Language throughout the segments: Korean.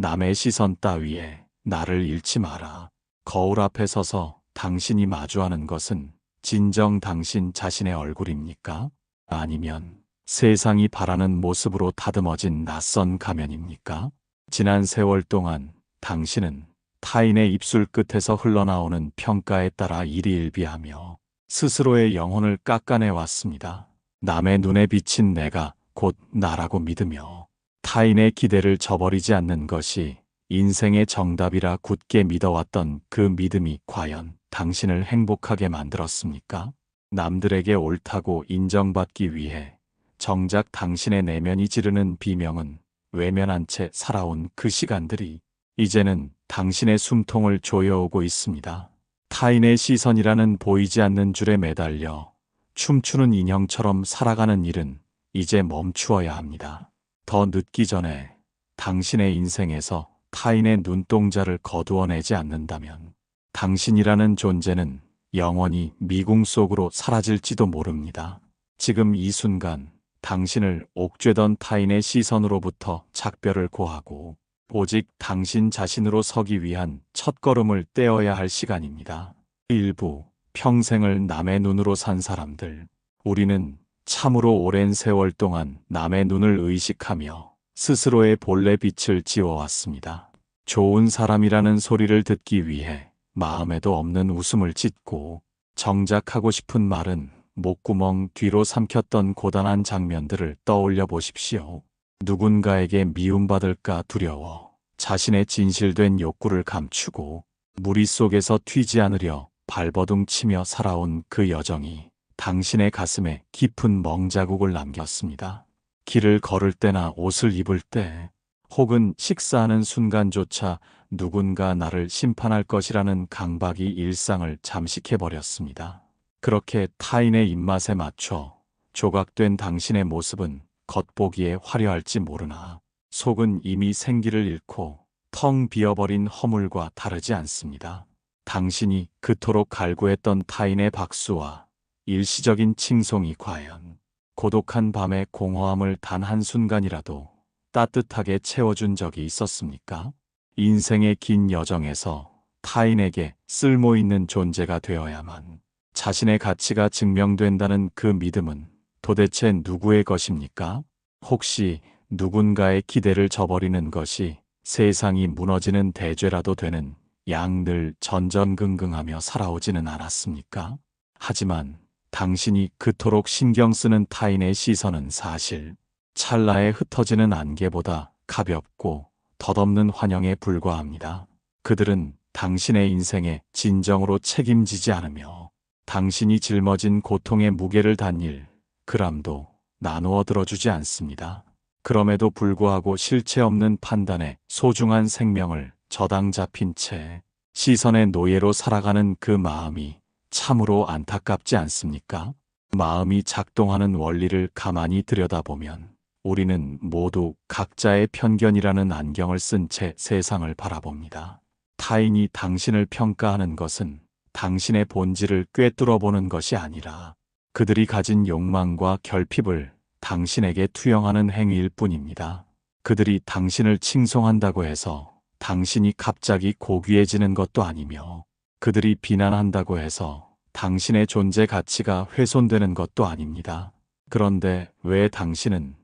남의 시선 따위에 나를 잃지 마라. 거울 앞에 서서 당신이 마주하는 것은 진정 당신 자신의 얼굴입니까? 아니면 세상이 바라는 모습으로 다듬어진 낯선 가면입니까? 지난 세월 동안 당신은 타인의 입술 끝에서 흘러나오는 평가에 따라 일희일비하며 스스로의 영혼을 깎아내 왔습니다. 남의 눈에 비친 내가 곧 나라고 믿으며 타인의 기대를 저버리지 않는 것이 인생의 정답이라 굳게 믿어왔던 그 믿음이 과연 당신을 행복하게 만들었습니까? 남들에게 옳다고 인정받기 위해 정작 당신의 내면이 지르는 비명은 외면한 채 살아온 그 시간들이 이제는 당신의 숨통을 조여오고 있습니다. 타인의 시선이라는 보이지 않는 줄에 매달려 춤추는 인형처럼 살아가는 일은 이제 멈추어야 합니다. 더 늦기 전에 당신의 인생에서 타인의 눈동자를 거두어내지 않는다면 당신이라는 존재는 영원히 미궁 속으로 사라질지도 모릅니다. 지금 이 순간 당신을 옥죄던 타인의 시선으로부터 작별을 고하고 오직 당신 자신으로 서기 위한 첫걸음을 떼어야 할 시간입니다. 일부 평생을 남의 눈으로 산 사람들, 우리는 참으로 오랜 세월 동안 남의 눈을 의식하며 스스로의 본래 빛을 지워왔습니다. 좋은 사람이라는 소리를 듣기 위해 마음에도 없는 웃음을 짓고 정작 하고 싶은 말은 목구멍 뒤로 삼켰던 고단한 장면들을 떠올려 보십시오. 누군가에게 미움받을까 두려워 자신의 진실된 욕구를 감추고 무리 속에서 튀지 않으려 발버둥 치며 살아온 그 여정이 당신의 가슴에 깊은 멍자국을 남겼습니다. 길을 걸을 때나 옷을 입을 때 혹은 식사하는 순간조차 누군가 나를 심판할 것이라는 강박이 일상을 잠식해버렸습니다. 그렇게 타인의 입맛에 맞춰 조각된 당신의 모습은 겉보기에 화려할지 모르나 속은 이미 생기를 잃고 텅 비어버린 허물과 다르지 않습니다. 당신이 그토록 갈구했던 타인의 박수와 일시적인 칭송이 과연 고독한 밤의 공허함을 단 한순간이라도 따뜻하게 채워준 적이 있었습니까? 인생의 긴 여정에서 타인에게 쓸모있는 존재가 되어야만 자신의 가치가 증명된다는 그 믿음은 도대체 누구의 것입니까? 혹시 누군가의 기대를 저버리는 것이 세상이 무너지는 대죄라도 되는 양 늘 전전긍긍하며 살아오지는 않았습니까? 하지만 당신이 그토록 신경 쓰는 타인의 시선은 사실 찰나에 흩어지는 안개보다 가볍고 덧없는 환영에 불과합니다. 그들은 당신의 인생에 진정으로 책임지지 않으며 당신이 짊어진 고통의 무게를 단일 그람도 나누어 들어주지 않습니다. 그럼에도 불구하고 실체 없는 판단에 소중한 생명을 저당 잡힌 채 시선의 노예로 살아가는 그 마음이 참으로 안타깝지 않습니까? 마음이 작동하는 원리를 가만히 들여다보면 우리는 모두 각자의 편견이라는 안경을 쓴 채 세상을 바라봅니다. 타인이 당신을 평가하는 것은 당신의 본질을 꿰뚫어 보는 것이 아니라 그들이 가진 욕망과 결핍을 당신에게 투영하는 행위일 뿐입니다. 그들이 당신을 칭송한다고 해서 당신이 갑자기 고귀해지는 것도 아니며 그들이 비난한다고 해서 당신의 존재 가치가 훼손되는 것도 아닙니다. 그런데 왜 당신은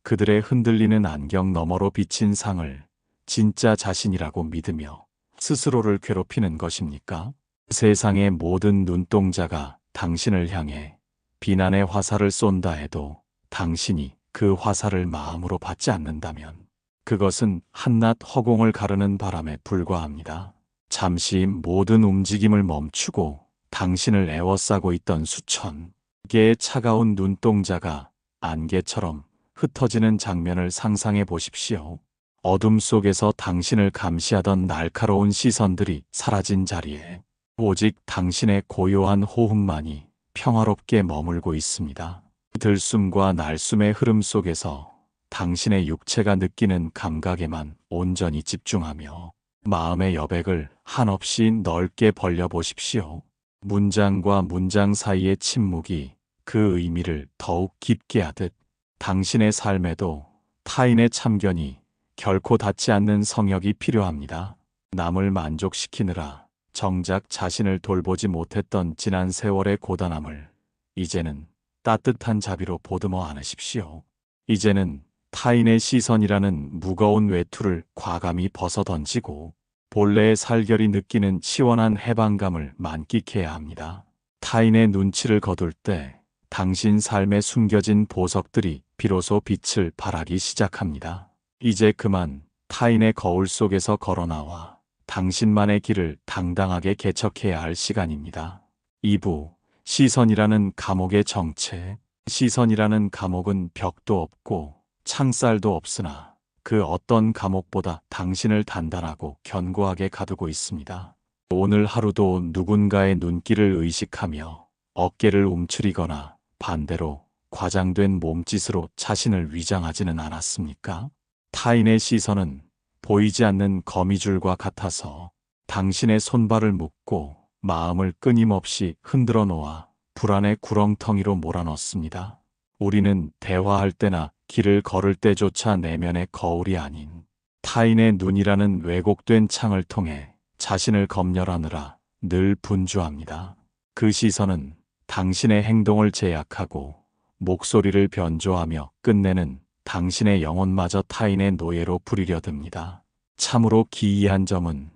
그들의 흔들리는 안경 너머로 비친 상을 진짜 자신이라고 믿으며 스스로를 괴롭히는 것입니까? 세상의 모든 눈동자가 당신을 향해 비난의 화살을 쏜다 해도 당신이 그 화살을 마음으로 받지 않는다면 그것은 한낱 허공을 가르는 바람에 불과합니다. 잠시 모든 움직임을 멈추고 당신을 애워싸고 있던 수천 개의 차가운 눈동자가 안개처럼 흩어지는 장면을 상상해 보십시오. 어둠 속에서 당신을 감시하던 날카로운 시선들이 사라진 자리에 오직 당신의 고요한 호흡만이 평화롭게 머물고 있습니다. 들숨과 날숨의 흐름 속에서 당신의 육체가 느끼는 감각에만 온전히 집중하며 마음의 여백을 한없이 넓게 벌려 보십시오. 문장과 문장 사이의 침묵이 그 의미를 더욱 깊게 하듯 당신의 삶에도 타인의 참견이 결코 닿지 않는 성역이 필요합니다. 남을 만족시키느라 정작 자신을 돌보지 못했던 지난 세월의 고단함을 이제는 따뜻한 자비로 보듬어 안으십시오. 이제는 타인의 시선이라는 무거운 외투를 과감히 벗어 던지고 본래의 살결이 느끼는 시원한 해방감을 만끽해야 합니다. 타인의 눈치를 거둘 때 당신 삶에 숨겨진 보석들이 비로소 빛을 발하기 시작합니다. 이제 그만 타인의 거울 속에서 걸어나와 당신만의 길을 당당하게 개척해야 할 시간입니다. 2부 시선이라는 감옥의 정체. 시선이라는 감옥은 벽도 없고 창살도 없으나 그 어떤 감옥보다 당신을 단단하고 견고하게 가두고 있습니다. 오늘 하루도 누군가의 눈길을 의식하며 어깨를 움츠리거나 반대로 과장된 몸짓으로 자신을 위장하지는 않았습니까? 타인의 시선은 보이지 않는 거미줄과 같아서 당신의 손발을 묶고 마음을 끊임없이 흔들어 놓아 불안의 구렁텅이로 몰아넣습니다. 우리는 대화할 때나 길을 걸을 때조차 내면의 거울이 아닌 타인의 눈이라는 왜곡된 창을 통해 자신을 검열하느라 늘 분주합니다. 그 시선은 당신의 행동을 제약하고 목소리를 변조하며 끝내는 당신의 영혼마저 타인의 노예로 부리려 듭니다. 참으로 기이한 점은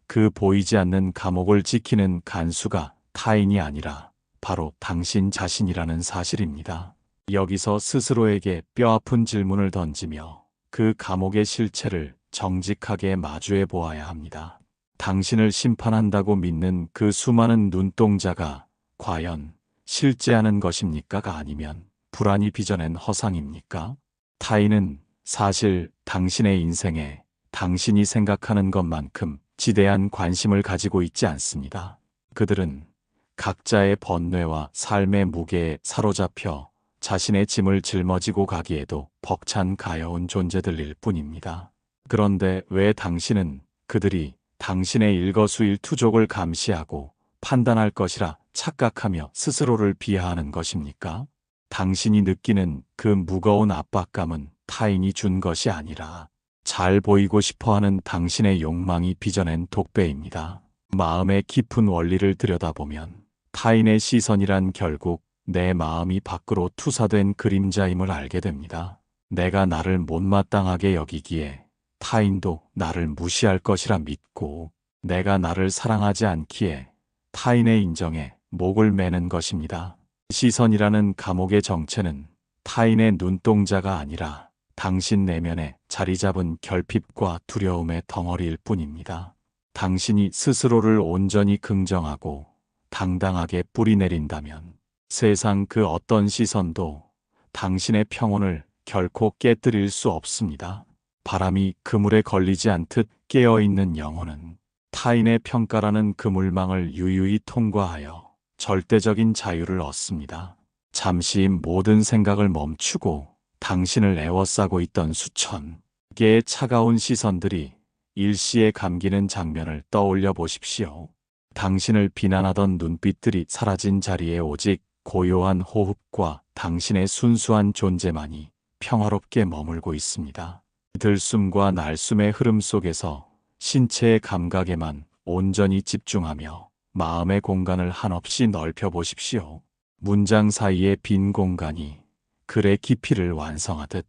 그 보이지 않는 감옥을 지키는 간수가 타인이 아니라 바로 당신 자신이라는 사실입니다. 여기서 스스로에게 뼈아픈 질문을 던지며 그 감옥의 실체를 정직하게 마주해 보아야 합니다. 당신을 심판한다고 믿는 그 수많은 눈동자가 과연 실제하는 것입니까가 아니면 불안이 빚어낸 허상입니까? 타인은 사실 당신의 인생에 당신이 생각하는 것만큼 지대한 관심을 가지고 있지 않습니다. 그들은 각자의 번뇌와 삶의 무게에 사로잡혀 자신의 짐을 짊어지고 가기에도 벅찬 가여운 존재들일 뿐입니다. 그런데 왜 당신은 그들이 당신의 일거수일투족을 감시하고 판단할 것이라 착각하며 스스로를 비하하는 것입니까? 당신이 느끼는 그 무거운 압박감은 타인이 준 것이 아니라 잘 보이고 싶어하는 당신의 욕망이 빚어낸 독배입니다. 마음의 깊은 원리를 들여다보면 타인의 시선이란 결국 내 마음이 밖으로 투사된 그림자임을 알게 됩니다. 내가 나를 못마땅하게 여기기에 타인도 나를 무시할 것이라 믿고 내가 나를 사랑하지 않기에 타인의 인정에 목을 매는 것입니다. 시선이라는 감옥의 정체는 타인의 눈동자가 아니라 당신 내면에 자리 잡은 결핍과 두려움의 덩어리일 뿐입니다. 당신이 스스로를 온전히 긍정하고 당당하게 뿌리내린다면 세상 그 어떤 시선도 당신의 평온을 결코 깨뜨릴 수 없습니다. 바람이 그물에 걸리지 않듯 깨어있는 영혼은 타인의 평가라는 그물망을 유유히 통과하여 절대적인 자유를 얻습니다. 잠시 모든 생각을 멈추고 당신을 에워싸고 있던 수천 개의 차가운 시선들이 일시에 감기는 장면을 떠올려 보십시오. 당신을 비난하던 눈빛들이 사라진 자리에 오직 고요한 호흡과 당신의 순수한 존재만이 평화롭게 머물고 있습니다. 들숨과 날숨의 흐름 속에서 신체의 감각에만 온전히 집중하며 마음의 공간을 한없이 넓혀 보십시오. 문장 사이의 빈 공간이 글의 깊이를 완성하듯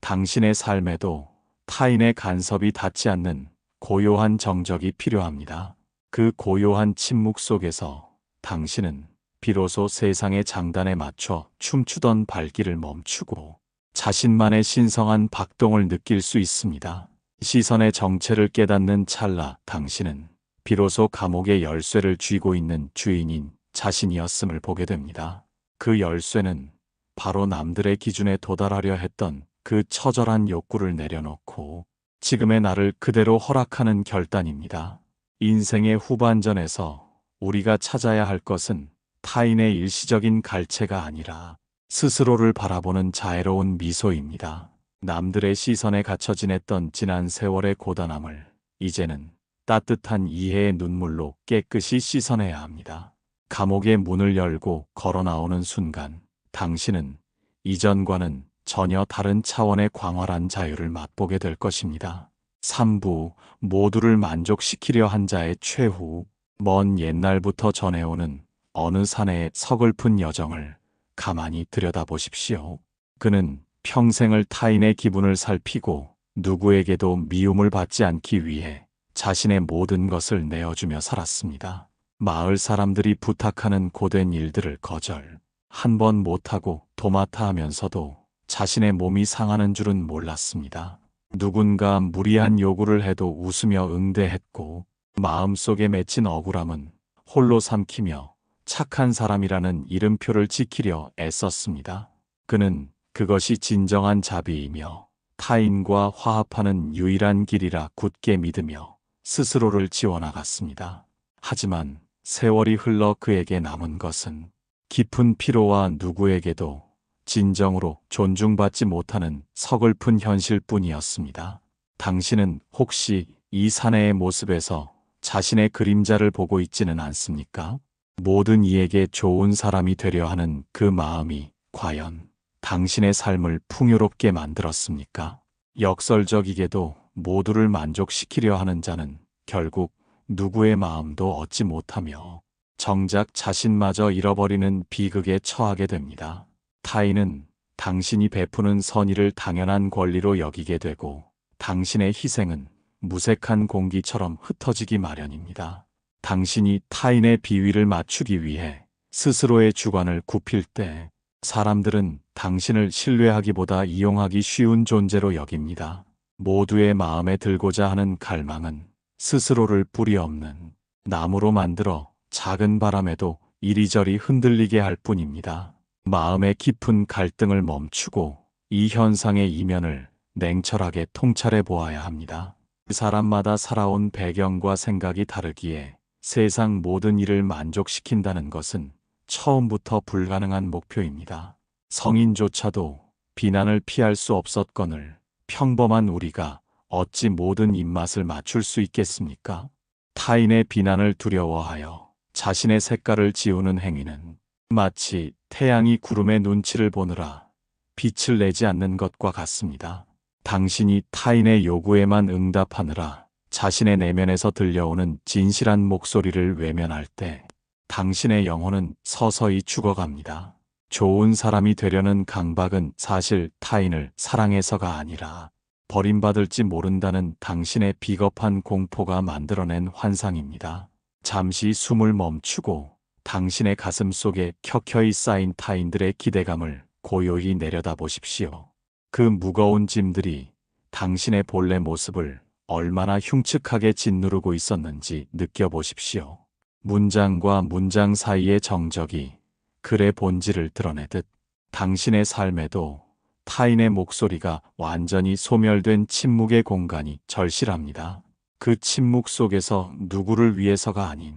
당신의 삶에도 타인의 간섭이 닿지 않는 고요한 정적이 필요합니다. 그 고요한 침묵 속에서 당신은 비로소 세상의 장단에 맞춰 춤추던 발길을 멈추고 자신만의 신성한 박동을 느낄 수 있습니다. 시선의 정체를 깨닫는 찰나 당신은 비로소 감옥의 열쇠를 쥐고 있는 주인인 자신이었음을 보게 됩니다. 그 열쇠는 바로 남들의 기준에 도달하려 했던 그 처절한 욕구를 내려놓고 지금의 나를 그대로 허락하는 결단입니다. 인생의 후반전에서 우리가 찾아야 할 것은 타인의 일시적인 갈채가 아니라 스스로를 바라보는 자애로운 미소입니다. 남들의 시선에 갇혀 지냈던 지난 세월의 고단함을 이제는 따뜻한 이해의 눈물로 깨끗이 씻어내야 합니다. 감옥의 문을 열고 걸어 나오는 순간 당신은 이전과는 전혀 다른 차원의 광활한 자유를 맛보게 될 것입니다. 3부 모두를 만족시키려 한 자의 최후. 먼 옛날부터 전해오는 어느 사내의 서글픈 여정을 가만히 들여다보십시오. 그는 평생을 타인의 기분을 살피고 누구에게도 미움을 받지 않기 위해 자신의 모든 것을 내어주며 살았습니다. 마을 사람들이 부탁하는 고된 일들을 거절 한 번 못하고 도맡아 하면서도 자신의 몸이 상하는 줄은 몰랐습니다. 누군가 무리한 요구를 해도 웃으며 응대했고 마음속에 맺힌 억울함은 홀로 삼키며 착한 사람이라는 이름표를 지키려 애썼습니다. 그는 그것이 진정한 자비이며 타인과 화합하는 유일한 길이라 굳게 믿으며 스스로를 지워나갔습니다. 하지만 세월이 흘러 그에게 남은 것은 깊은 피로와 누구에게도 진정으로 존중받지 못하는 서글픈 현실뿐이었습니다. 당신은 혹시 이 사내의 모습에서 자신의 그림자를 보고 있지는 않습니까? 모든 이에게 좋은 사람이 되려 하는 그 마음이 과연 당신의 삶을 풍요롭게 만들었습니까? 역설적이게도 모두를 만족시키려 하는 자는 결국 누구의 마음도 얻지 못하며 정작 자신마저 잃어버리는 비극에 처하게 됩니다. 타인은 당신이 베푸는 선의를 당연한 권리로 여기게 되고 당신의 희생은 무색한 공기처럼 흩어지기 마련입니다. 당신이 타인의 비위를 맞추기 위해 스스로의 주관을 굽힐 때 사람들은 당신을 신뢰하기보다 이용하기 쉬운 존재로 여깁니다. 모두의 마음에 들고자 하는 갈망은 스스로를 뿌리 없는 나무로 만들어 작은 바람에도 이리저리 흔들리게 할 뿐입니다. 마음의 깊은 갈등을 멈추고 이 현상의 이면을 냉철하게 통찰해 보아야 합니다. 사람마다 살아온 배경과 생각이 다르기에 세상 모든 일을 만족시킨다는 것은 처음부터 불가능한 목표입니다. 성인조차도 비난을 피할 수 없었거늘 평범한 우리가 어찌 모든 입맛을 맞출 수 있겠습니까? 타인의 비난을 두려워하여 자신의 색깔을 지우는 행위는 마치 태양이 구름의 눈치를 보느라 빛을 내지 않는 것과 같습니다. 당신이 타인의 요구에만 응답하느라 자신의 내면에서 들려오는 진실한 목소리를 외면할 때 당신의 영혼은 서서히 죽어갑니다. 좋은 사람이 되려는 강박은 사실 타인을 사랑해서가 아니라 버림받을지 모른다는 당신의 비겁한 공포가 만들어낸 환상입니다. 잠시 숨을 멈추고 당신의 가슴 속에 켜켜이 쌓인 타인들의 기대감을 고요히 내려다보십시오. 그 무거운 짐들이 당신의 본래 모습을 얼마나 흉측하게 짓누르고 있었는지 느껴보십시오. 문장과 문장 사이의 정적이 글의 본질을 드러내듯 당신의 삶에도 타인의 목소리가 완전히 소멸된 침묵의 공간이 절실합니다. 그 침묵 속에서 누구를 위해서가 아닌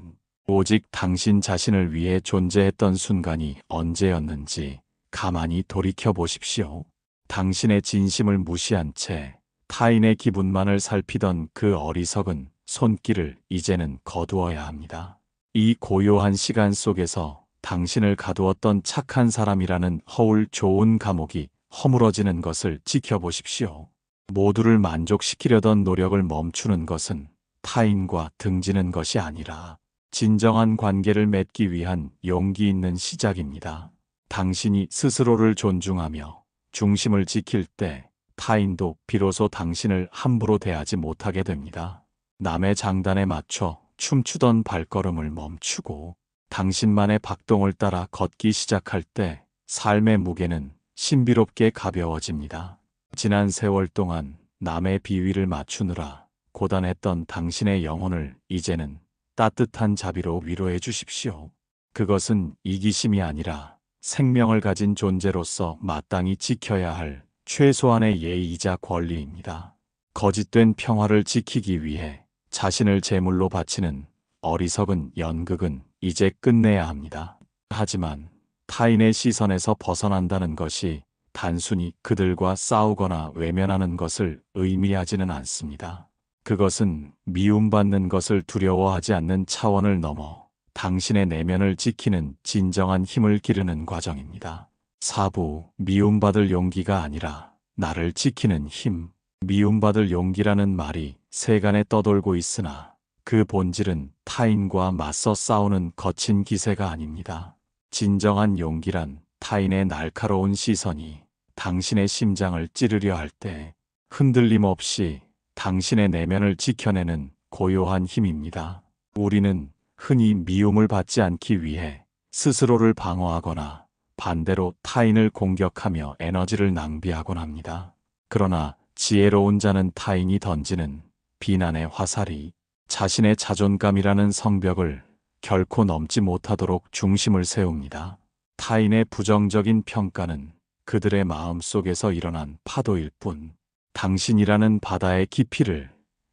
오직 당신 자신을 위해 존재했던 순간이 언제였는지 가만히 돌이켜 보십시오. 당신의 진심을 무시한 채 타인의 기분만을 살피던 그 어리석은 손길을 이제는 거두어야 합니다. 이 고요한 시간 속에서 당신을 가두었던 착한 사람이라는 허울 좋은 감옥이 허물어지는 것을 지켜보십시오. 모두를 만족시키려던 노력을 멈추는 것은 타인과 등지는 것이 아니라 진정한 관계를 맺기 위한 용기 있는 시작입니다. 당신이 스스로를 존중하며 중심을 지킬 때 타인도 비로소 당신을 함부로 대하지 못하게 됩니다. 남의 장단에 맞춰 춤추던 발걸음을 멈추고 당신만의 박동을 따라 걷기 시작할 때 삶의 무게는 신비롭게 가벼워집니다. 지난 세월 동안 남의 비위를 맞추느라 고단했던 당신의 영혼을 이제는 따뜻한 자비로 위로해 주십시오. 그것은 이기심이 아니라 생명을 가진 존재로서 마땅히 지켜야 할 최소한의 예의이자 권리입니다. 거짓된 평화를 지키기 위해 자신을 제물로 바치는 어리석은 연극은 이제 끝내야 합니다. 하지만 타인의 시선에서 벗어난다는 것이 단순히 그들과 싸우거나 외면하는 것을 의미하지는 않습니다. 그것은 미움받는 것을 두려워하지 않는 차원을 넘어 당신의 내면을 지키는 진정한 힘을 기르는 과정입니다. 4부, 미움받을 용기가 아니라 나를 지키는 힘. 미움받을 용기라는 말이 세간에 떠돌고 있으나 그 본질은 타인과 맞서 싸우는 거친 기세가 아닙니다. 진정한 용기란 타인의 날카로운 시선이 당신의 심장을 찌르려 할 때 흔들림 없이 당신의 내면을 지켜내는 고요한 힘입니다. 우리는 흔히 미움을 받지 않기 위해 스스로를 방어하거나 반대로 타인을 공격하며 에너지를 낭비하곤 합니다. 그러나 지혜로운 자는 타인이 던지는 비난의 화살이 자신의 자존감이라는 성벽을 결코 넘지 못하도록 중심을 세웁니다. 타인의 부정적인 평가는 그들의 마음 속에서 일어난 파도일 뿐, 당신이라는 바다의 깊이를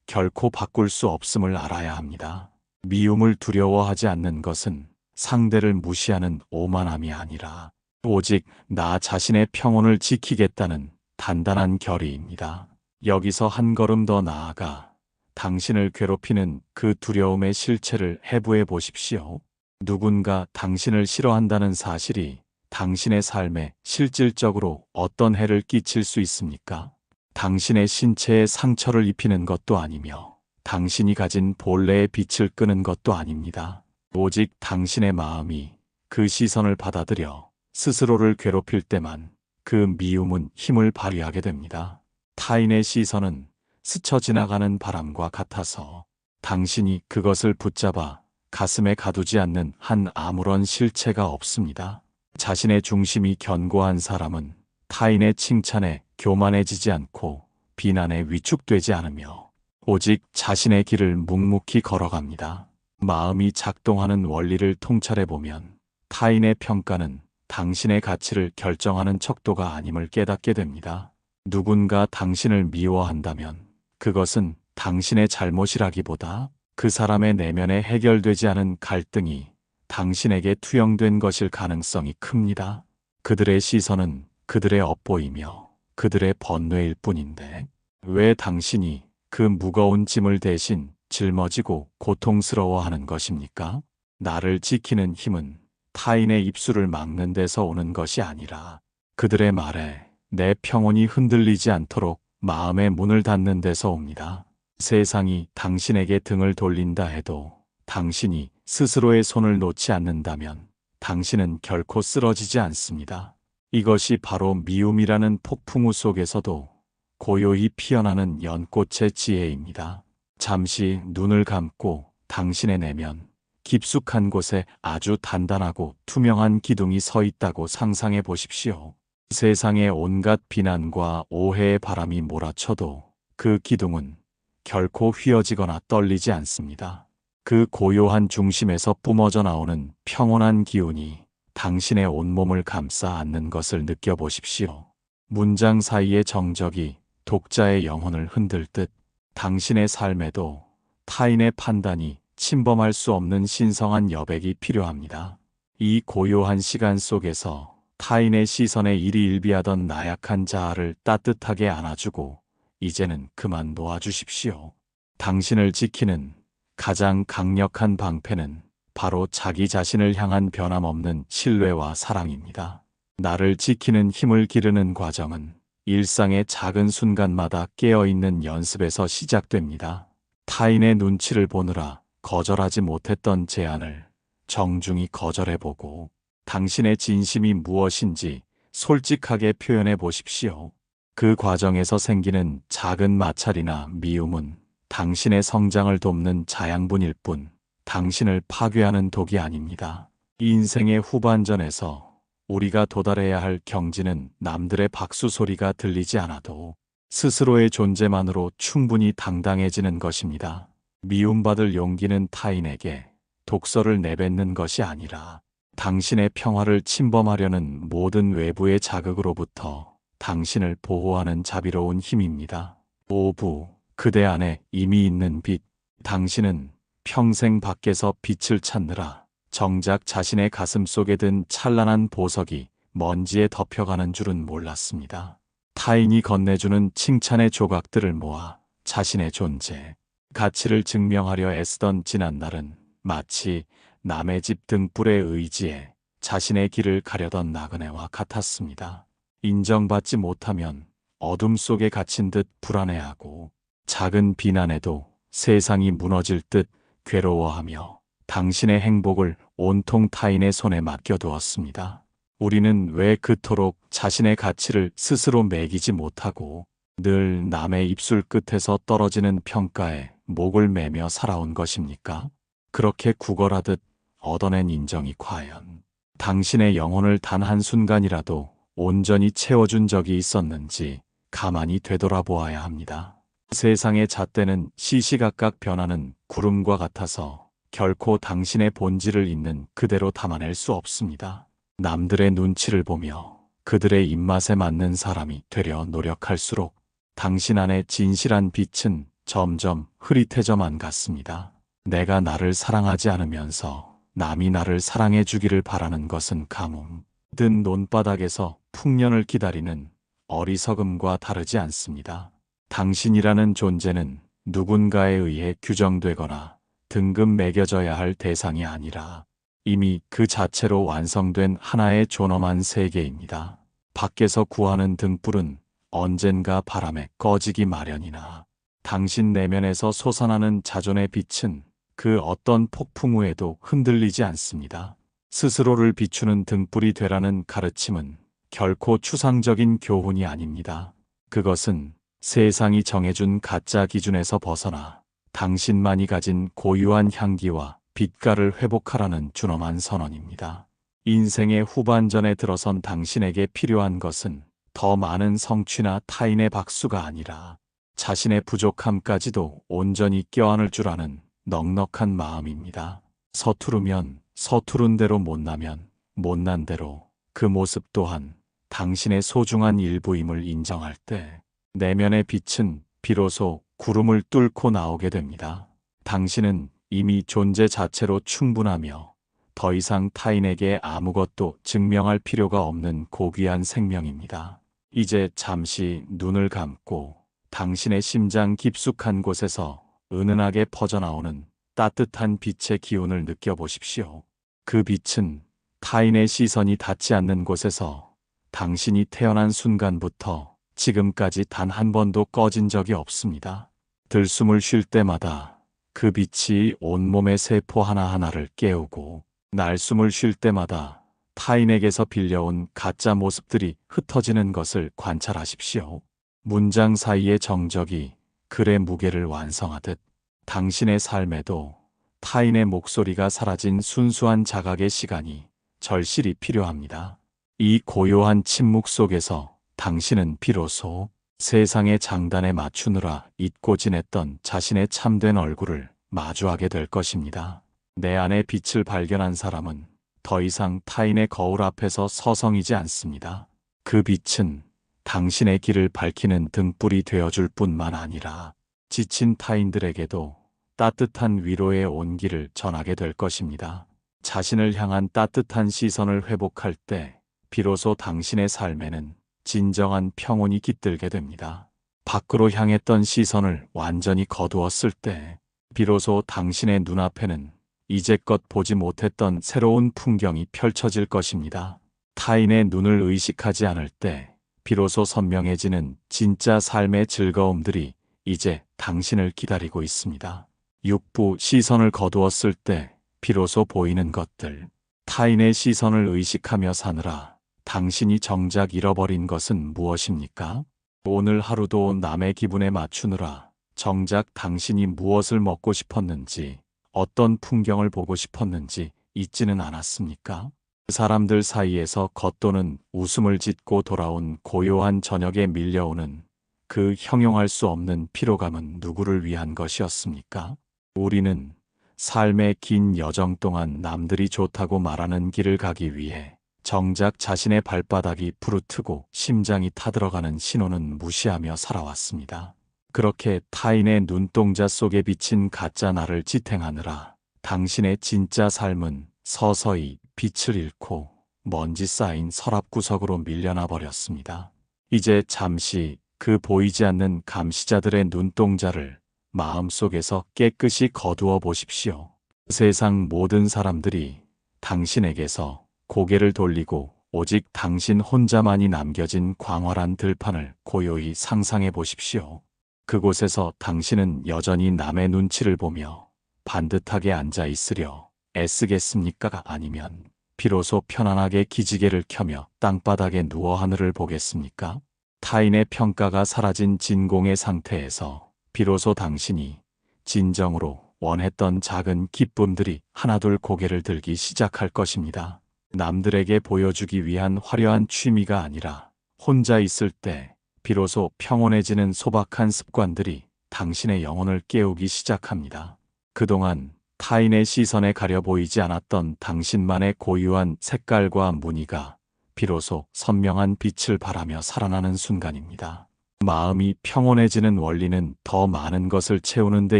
결코 바꿀 수 없음을 알아야 합니다. 미움을 두려워하지 않는 것은 상대를 무시하는 오만함이 아니라 오직 나 자신의 평온을 지키겠다는 단단한 결의입니다. 여기서 한 걸음 더 나아가 당신을 괴롭히는 그 두려움의 실체를 해부해 보십시오. 누군가 당신을 싫어한다는 사실이 당신의 삶에 실질적으로 어떤 해를 끼칠 수 있습니까? 당신의 신체에 상처를 입히는 것도 아니며 당신이 가진 본래의 빛을 끄는 것도 아닙니다. 오직 당신의 마음이 그 시선을 받아들여 스스로를 괴롭힐 때만 그 미움은 힘을 발휘하게 됩니다. 타인의 시선은 스쳐 지나가는 바람과 같아서 당신이 그것을 붙잡아 가슴에 가두지 않는 한 아무런 실체가 없습니다. 자신의 중심이 견고한 사람은 타인의 칭찬에 교만해지지 않고 비난에 위축되지 않으며 오직 자신의 길을 묵묵히 걸어갑니다. 마음이 작동하는 원리를 통찰해보면 타인의 평가는 당신의 가치를 결정하는 척도가 아님을 깨닫게 됩니다. 누군가 당신을 미워한다면 그것은 당신의 잘못이라기보다 그 사람의 내면에 해결되지 않은 갈등이 당신에게 투영된 것일 가능성이 큽니다. 그들의 시선은 그들의 업보이며 그들의 번뇌일 뿐인데 왜 당신이 그 무거운 짐을 대신 짊어지고 고통스러워하는 것입니까? 나를 지키는 힘은 타인의 입술을 막는 데서 오는 것이 아니라 그들의 말에 내 평온이 흔들리지 않도록 마음의 문을 닫는 데서 옵니다. 세상이 당신에게 등을 돌린다 해도 당신이 스스로의 손을 놓지 않는다면 당신은 결코 쓰러지지 않습니다. 이것이 바로 미움이라는 폭풍우 속에서도 고요히 피어나는 연꽃의 지혜입니다. 잠시 눈을 감고 당신의 내면 깊숙한 곳에 아주 단단하고 투명한 기둥이 서 있다고 상상해 보십시오. 세상의 온갖 비난과 오해의 바람이 몰아쳐도 그 기둥은 결코 휘어지거나 떨리지 않습니다. 그 고요한 중심에서 뿜어져 나오는 평온한 기운이 당신의 온몸을 감싸 안는 것을 느껴보십시오. 문장 사이의 정적이 독자의 영혼을 흔들 듯 당신의 삶에도 타인의 판단이 침범할 수 없는 신성한 여백이 필요합니다. 이 고요한 시간 속에서 타인의 시선에 일희일비하던 나약한 자아를 따뜻하게 안아주고 이제는 그만 놓아주십시오. 당신을 지키는 가장 강력한 방패는 바로 자기 자신을 향한 변함없는 신뢰와 사랑입니다. 나를 지키는 힘을 기르는 과정은 일상의 작은 순간마다 깨어있는 연습에서 시작됩니다. 타인의 눈치를 보느라 거절하지 못했던 제안을 정중히 거절해보고 당신의 진심이 무엇인지 솔직하게 표현해 보십시오. 그 과정에서 생기는 작은 마찰이나 미움은 당신의 성장을 돕는 자양분일 뿐 당신을 파괴하는 독이 아닙니다. 인생의 후반전에서 우리가 도달해야 할 경지는 남들의 박수 소리가 들리지 않아도 스스로의 존재만으로 충분히 당당해지는 것입니다. 미움받을 용기는 타인에게 독서를 내뱉는 것이 아니라 당신의 평화를 침범하려는 모든 외부의 자극으로부터 당신을 보호하는 자비로운 힘입니다. 5부, 그대 안에 이미 있는 빛. 당신은 평생 밖에서 빛을 찾느라 정작 자신의 가슴 속에 든 찬란한 보석이 먼지에 덮여가는 줄은 몰랐습니다. 타인이 건네주는 칭찬의 조각들을 모아 자신의 존재, 가치를 증명하려 애쓰던 지난날은 마치 남의 집 등불에 의지해 자신의 길을 가려던 나그네와 같았습니다. 인정받지 못하면 어둠 속에 갇힌 듯 불안해하고 작은 비난에도 세상이 무너질 듯 괴로워하며 당신의 행복을 온통 타인의 손에 맡겨두었습니다. 우리는 왜 그토록 자신의 가치를 스스로 매기지 못하고 늘 남의 입술 끝에서 떨어지는 평가에 목을 매며 살아온 것입니까? 그렇게 구걸하듯 얻어낸 인정이 과연 당신의 영혼을 단 한순간이라도 온전히 채워준 적이 있었는지 가만히 되돌아보아야 합니다. 세상의 잣대는 시시각각 변하는 구름과 같아서 결코 당신의 본질을 있는 그대로 담아낼 수 없습니다. 남들의 눈치를 보며 그들의 입맛에 맞는 사람이 되려 노력할수록 당신 안의 진실한 빛은 점점 흐릿해져만 갔습니다. 내가 나를 사랑하지 않으면서 남이 나를 사랑해 주기를 바라는 것은 가뭄 든 논바닥에서 풍년을 기다리는 어리석음과 다르지 않습니다. 당신이라는 존재는 누군가에 의해 규정되거나 등급 매겨져야 할 대상이 아니라 이미 그 자체로 완성된 하나의 존엄한 세계입니다. 밖에서 구하는 등불은 언젠가 바람에 꺼지기 마련이나 당신 내면에서 솟아나는 자존의 빛은 그 어떤 폭풍 후에도 흔들리지 않습니다. 스스로를 비추는 등불이 되라는 가르침은 결코 추상적인 교훈이 아닙니다. 그것은 세상이 정해준 가짜 기준에서 벗어나 당신만이 가진 고유한 향기와 빛깔을 회복하라는 준엄한 선언입니다. 인생의 후반전에 들어선 당신에게 필요한 것은 더 많은 성취나 타인의 박수가 아니라 자신의 부족함까지도 온전히 껴안을 줄 아는 넉넉한 마음입니다. 서투르면 서투른 대로 못나면 못난 대로 그 모습 또한 당신의 소중한 일부임을 인정할 때 내면의 빛은 비로소 구름을 뚫고 나오게 됩니다. 당신은 이미 존재 자체로 충분하며 더 이상 타인에게 아무것도 증명할 필요가 없는 고귀한 생명입니다. 이제 잠시 눈을 감고 당신의 심장 깊숙한 곳에서 은은하게 퍼져나오는 따뜻한 빛의 기운을 느껴보십시오. 그 빛은 타인의 시선이 닿지 않는 곳에서 당신이 태어난 순간부터 지금까지 단 한 번도 꺼진 적이 없습니다. 들숨을 쉴 때마다 그 빛이 온몸의 세포 하나하나를 깨우고 날숨을 쉴 때마다 타인에게서 빌려온 가짜 모습들이 흩어지는 것을 관찰하십시오. 문장 사이의 정적이 글의 무게를 완성하듯 당신의 삶에도 타인의 목소리가 사라진 순수한 자각의 시간이 절실히 필요합니다. 이 고요한 침묵 속에서 당신은 비로소 세상의 장단에 맞추느라 잊고 지냈던 자신의 참된 얼굴을 마주하게 될 것입니다. 내 안의 빛을 발견한 사람은 더 이상 타인의 거울 앞에서 서성이지 않습니다. 그 빛은 당신의 길을 밝히는 등불이 되어줄 뿐만 아니라 지친 타인들에게도 따뜻한 위로의 온기를 전하게 될 것입니다. 자신을 향한 따뜻한 시선을 회복할 때 비로소 당신의 삶에는 진정한 평온이 깃들게 됩니다. 밖으로 향했던 시선을 완전히 거두었을 때 비로소 당신의 눈앞에는 이제껏 보지 못했던 새로운 풍경이 펼쳐질 것입니다. 타인의 눈을 의식하지 않을 때 비로소 선명해지는 진짜 삶의 즐거움들이 이제 당신을 기다리고 있습니다. 육부 시선을 거두었을 때 비로소 보이는 것들, 타인의 시선을 의식하며 사느라 당신이 정작 잃어버린 것은 무엇입니까? 오늘 하루도 남의 기분에 맞추느라 정작 당신이 무엇을 먹고 싶었는지, 어떤 풍경을 보고 싶었는지 잊지는 않았습니까? 사람들 사이에서 겉도는 웃음을 짓고 돌아온 고요한 저녁에 밀려오는 그 형용할 수 없는 피로감은 누구를 위한 것이었습니까? 우리는 삶의 긴 여정 동안 남들이 좋다고 말하는 길을 가기 위해 정작 자신의 발바닥이 부르트고 심장이 타들어가는 신호는 무시하며 살아왔습니다. 그렇게 타인의 눈동자 속에 비친 가짜 나를 지탱하느라 당신의 진짜 삶은 서서히 빛을 잃고 먼지 쌓인 서랍 구석으로 밀려나 버렸습니다. 이제 잠시 그 보이지 않는 감시자들의 눈동자를 마음속에서 깨끗이 거두어 보십시오. 세상 모든 사람들이 당신에게서 고개를 돌리고 오직 당신 혼자만이 남겨진 광활한 들판을 고요히 상상해 보십시오. 그곳에서 당신은 여전히 남의 눈치를 보며 반듯하게 앉아 있으려 애쓰겠습니까? 아니면 비로소 편안하게 기지개를 켜며 땅바닥에 누워 하늘을 보겠습니까? 타인의 평가가 사라진 진공의 상태에서 비로소 당신이 진정으로 원했던 작은 기쁨들이 하나둘 고개를 들기 시작할 것입니다. 남들에게 보여주기 위한 화려한 취미가 아니라 혼자 있을 때 비로소 평온해지는 소박한 습관들이 당신의 영혼을 깨우기 시작합니다. 그동안 타인의 시선에 가려 보이지 않았던 당신만의 고유한 색깔과 무늬가 비로소 선명한 빛을 발하며 살아나는 순간입니다. 마음이 평온해지는 원리는 더 많은 것을 채우는 데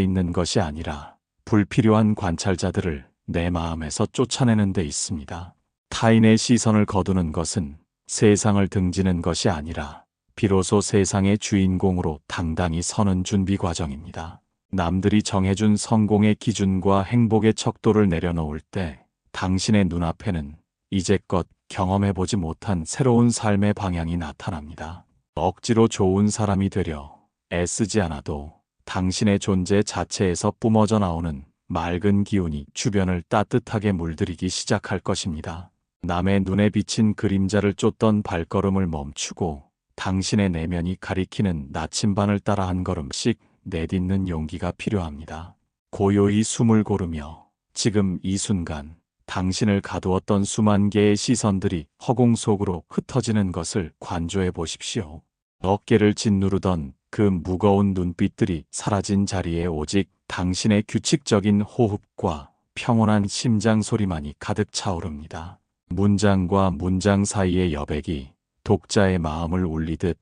있는 것이 아니라 불필요한 관찰자들을 내 마음에서 쫓아내는 데 있습니다. 타인의 시선을 거두는 것은 세상을 등지는 것이 아니라 비로소 세상의 주인공으로 당당히 서는 준비 과정입니다. 남들이 정해준 성공의 기준과 행복의 척도를 내려놓을 때 당신의 눈앞에는 이제껏 경험해보지 못한 새로운 삶의 방향이 나타납니다. 억지로 좋은 사람이 되려 애쓰지 않아도 당신의 존재 자체에서 뿜어져 나오는 맑은 기운이 주변을 따뜻하게 물들이기 시작할 것입니다. 남의 눈에 비친 그림자를 쫓던 발걸음을 멈추고 당신의 내면이 가리키는 나침반을 따라 한 걸음씩 내딛는 용기가 필요합니다. 고요히 숨을 고르며 지금 이 순간 당신을 가두었던 수만 개의 시선들이 허공 속으로 흩어지는 것을 관조해 보십시오. 어깨를 짓누르던 그 무거운 눈빛들이 사라진 자리에 오직 당신의 규칙적인 호흡과 평온한 심장 소리만이 가득 차오릅니다. 문장과 문장 사이의 여백이 독자의 마음을 울리듯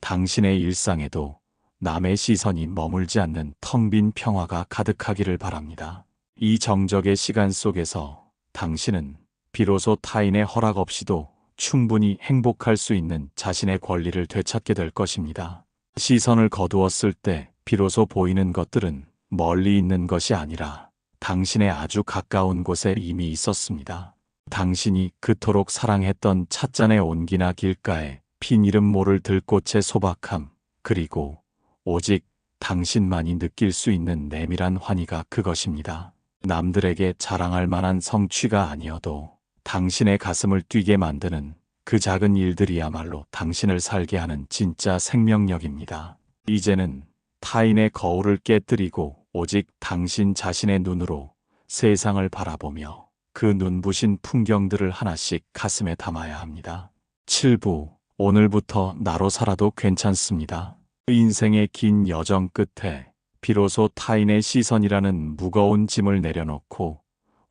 당신의 일상에도 남의 시선이 머물지 않는 텅 빈 평화가 가득하기를 바랍니다. 이 정적의 시간 속에서 당신은 비로소 타인의 허락 없이도 충분히 행복할 수 있는 자신의 권리를 되찾게 될 것입니다. 시선을 거두었을 때 비로소 보이는 것들은 멀리 있는 것이 아니라 당신의 아주 가까운 곳에 이미 있었습니다. 당신이 그토록 사랑했던 찻잔의 온기나 길가에 핀 이름 모를 들꽃의 소박함, 그리고 오직 당신만이 느낄 수 있는 내밀한 환희가 그것입니다. 남들에게 자랑할 만한 성취가 아니어도 당신의 가슴을 뛰게 만드는 그 작은 일들이야말로 당신을 살게 하는 진짜 생명력입니다. 이제는 타인의 거울을 깨뜨리고 오직 당신 자신의 눈으로 세상을 바라보며 그 눈부신 풍경들을 하나씩 가슴에 담아야 합니다. 7부 오늘부터 나로 살아도 괜찮습니다. 인생의 긴 여정 끝에 비로소 타인의 시선이라는 무거운 짐을 내려놓고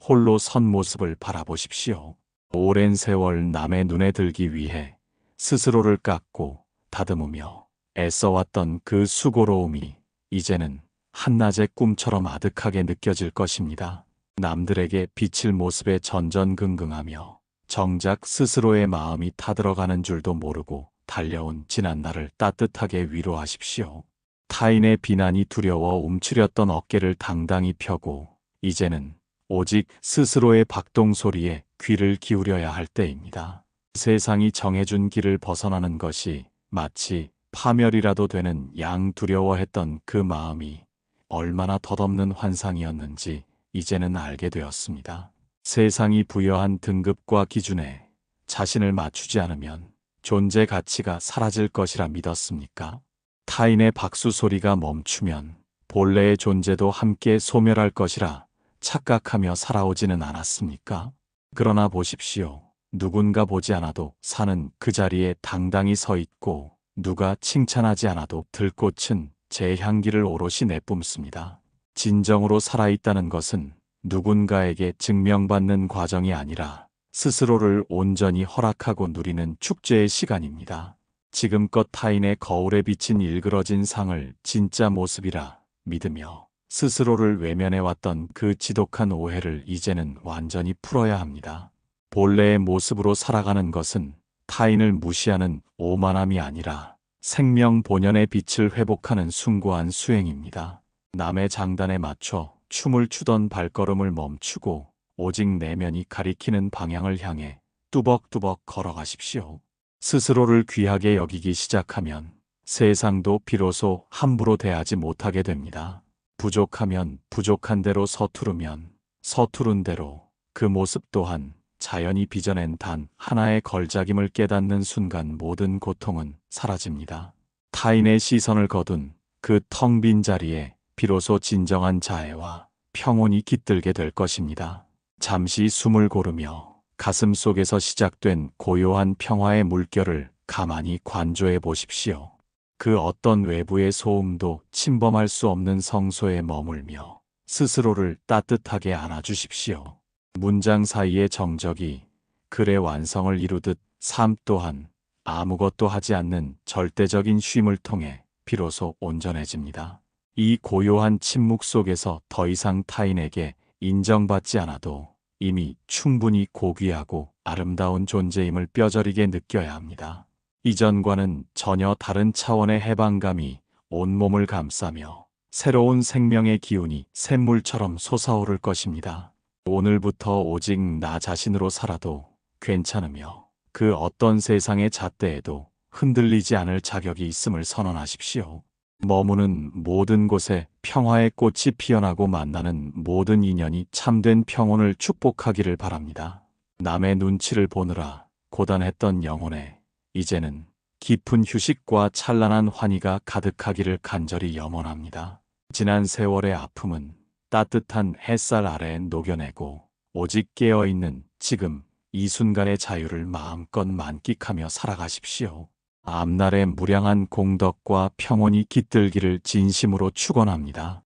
홀로 선 모습을 바라보십시오. 오랜 세월 남의 눈에 들기 위해 스스로를 깎고 다듬으며 애써왔던 그 수고로움이 이제는 한낮의 꿈처럼 아득하게 느껴질 것입니다. 남들에게 비칠 모습에 전전긍긍하며 정작 스스로의 마음이 타들어가는 줄도 모르고 달려온 지난날을 따뜻하게 위로하십시오. 타인의 비난이 두려워 움츠렸던 어깨를 당당히 펴고 이제는 오직 스스로의 박동 소리에 귀를 기울여야 할 때입니다. 세상이 정해준 길을 벗어나는 것이 마치 파멸이라도 되는 양 두려워했던 그 마음이 얼마나 덧없는 환상이었는지 이제는 알게 되었습니다. 세상이 부여한 등급과 기준에 자신을 맞추지 않으면 존재 가치가 사라질 것이라 믿었습니까? 타인의 박수 소리가 멈추면 본래의 존재도 함께 소멸할 것이라 착각하며 살아오지는 않았습니까? 그러나 보십시오. 누군가 보지 않아도 사는 그 자리에 당당히 서 있고 누가 칭찬하지 않아도 들꽃은 제 향기를 오롯이 내뿜습니다. 진정으로 살아있다는 것은 누군가에게 증명받는 과정이 아니라 스스로를 온전히 허락하고 누리는 축제의 시간입니다. 지금껏 타인의 거울에 비친 일그러진 상을 진짜 모습이라 믿으며 스스로를 외면해왔던 그 지독한 오해를 이제는 완전히 풀어야 합니다. 본래의 모습으로 살아가는 것은 타인을 무시하는 오만함이 아니라 생명 본연의 빛을 회복하는 숭고한 수행입니다. 남의 장단에 맞춰 춤을 추던 발걸음을 멈추고 오직 내면이 가리키는 방향을 향해 뚜벅뚜벅 걸어가십시오. 스스로를 귀하게 여기기 시작하면 세상도 비로소 함부로 대하지 못하게 됩니다. 부족하면 부족한 대로 서투르면 서투른 대로 그 모습 또한 자연이 빚어낸 단 하나의 걸작임을 깨닫는 순간 모든 고통은 사라집니다. 타인의 시선을 거둔 그 텅 빈 자리에 비로소 진정한 자애와 평온이 깃들게 될 것입니다. 잠시 숨을 고르며 가슴 속에서 시작된 고요한 평화의 물결을 가만히 관조해 보십시오. 그 어떤 외부의 소음도 침범할 수 없는 성소에 머물며 스스로를 따뜻하게 안아주십시오. 문장 사이의 정적이 글의 완성을 이루듯 삶 또한 아무것도 하지 않는 절대적인 쉼을 통해 비로소 온전해집니다. 이 고요한 침묵 속에서 더 이상 타인에게 인정받지 않아도 이미 충분히 고귀하고 아름다운 존재임을 뼈저리게 느껴야 합니다. 이전과는 전혀 다른 차원의 해방감이 온몸을 감싸며 새로운 생명의 기운이 샘물처럼 솟아오를 것입니다. 오늘부터 오직 나 자신으로 살아도 괜찮으며 그 어떤 세상의 잣대에도 흔들리지 않을 자격이 있음을 선언하십시오. 머무는 모든 곳에 평화의 꽃이 피어나고 만나는 모든 인연이 참된 평온을 축복하기를 바랍니다. 남의 눈치를 보느라 고단했던 영혼에 이제는 깊은 휴식과 찬란한 환희가 가득하기를 간절히 염원합니다. 지난 세월의 아픔은 따뜻한 햇살 아래에 녹여내고 오직 깨어있는 지금 이 순간의 자유를 마음껏 만끽하며 살아가십시오. 앞날의 무량한 공덕과 평온이 깃들기를 진심으로 축원합니다.